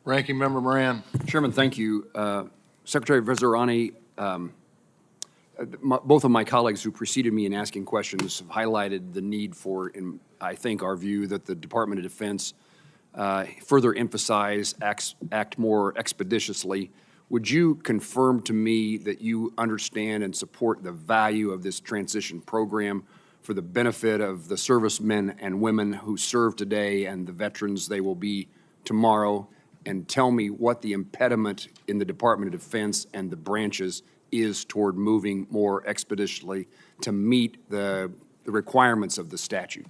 Ranking Member Moran. Chairman, thank you. Secretary Vizirani, both of my colleagues who preceded me in asking questions have highlighted the need for, in I think, our view that the Department of Defense further emphasize, act more expeditiously. Would you confirm to me that you understand and support the value of this transition program for the benefit of the servicemen and women who serve today and the veterans they will be tomorrow? And tell me what the impediment in the Department of Defense and the branches is toward moving more expeditiously to meet the requirements of the statute.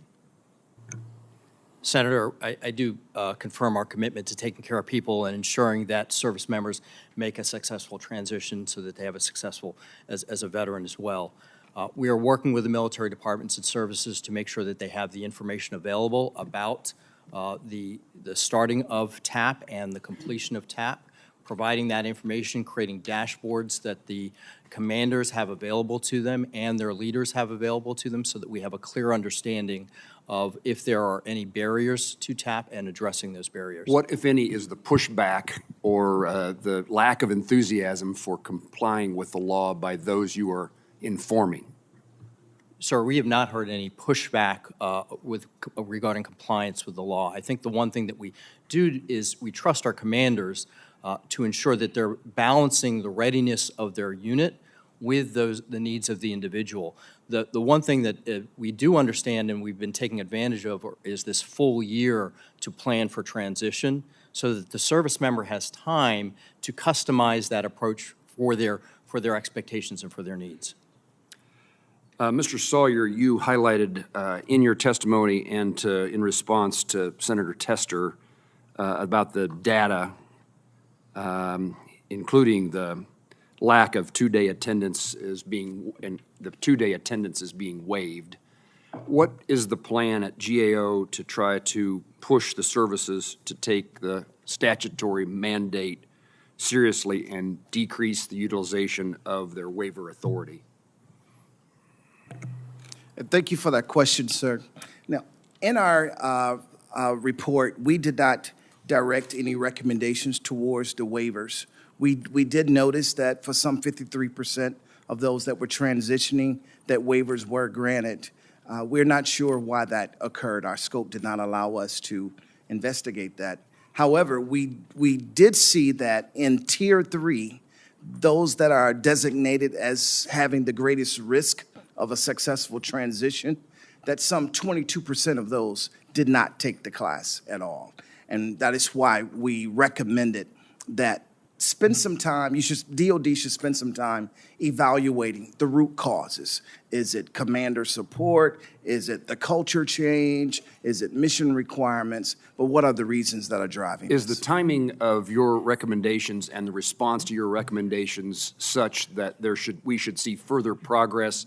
Senator, I do confirm our commitment to taking care of people and ensuring that service members make a successful transition so that they have a successful as a veteran as well. We are working with the military departments and services to make sure that they have the information available about the starting of TAP and the completion of TAP, providing that information, creating dashboards that the commanders have available to them and their leaders have available to them so that we have a clear understanding of if there are any barriers to TAP and addressing those barriers. What, if any, is the pushback or the lack of enthusiasm for complying with the law by those you are informing? Sir, we have not heard any pushback regarding compliance with the law. I think the one thing that we do is we trust our commanders to ensure that they're balancing the readiness of their unit with the needs of the individual. The one thing that we do understand and we've been taking advantage of is this full year to plan for transition so that the service member has time to customize that approach for their expectations and for their needs. Mr. Sawyer, you highlighted in your testimony and in response to Senator Tester about the data, including the lack of two-day attendance is being waived. What is the plan at GAO to try to push the services to take the statutory mandate seriously and decrease the utilization of their waiver authority? Thank you for that question, sir. Now, in our report, we did not direct any recommendations towards the waivers. We did notice that for some 53% of those that were transitioning, that waivers were granted. We're not sure why that occurred. Our scope did not allow us to investigate that. However, we did see that in Tier 3, those that are designated as having the greatest risk of a successful transition, that some 22% of those did not take the class at all. And that is why we recommended that spend some time, DOD should spend some time evaluating the root causes. Is it commander support? Is it the culture change? Is it mission requirements? But what are the reasons that are driving Is this? the timing of your recommendations and the response to your recommendations such that we should see further progress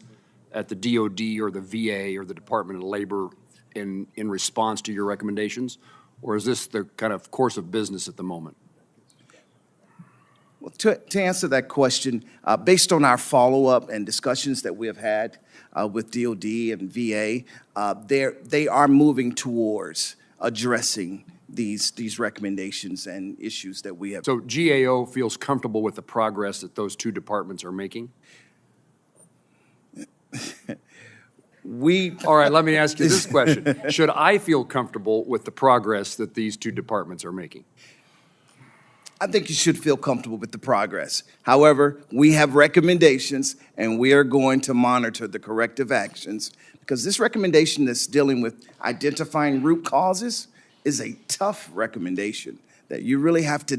at the DOD or the VA or the Department of Labor in response to your recommendations? Or is this the kind of course of business at the moment? Well, to answer that question, based on our follow-up and discussions that we have had with DOD and VA, they are moving towards addressing these recommendations and issues that we have. So GAO feels comfortable with the progress that those two departments are making? All right, let me ask you this question. Should I feel comfortable with the progress that these two departments are making? I think you should feel comfortable with the progress. However, we have recommendations, and we are going to monitor the corrective actions because this recommendation that's dealing with identifying root causes is a tough recommendation that you really have to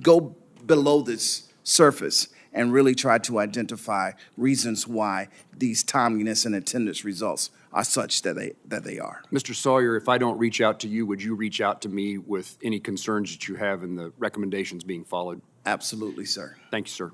go below this surface and really try to identify reasons why these timeliness and attendance results are such that they are. Mr. Sawyer, if I don't reach out to you, would you reach out to me with any concerns that you have in the recommendations being followed? Absolutely, sir. Thank you, sir.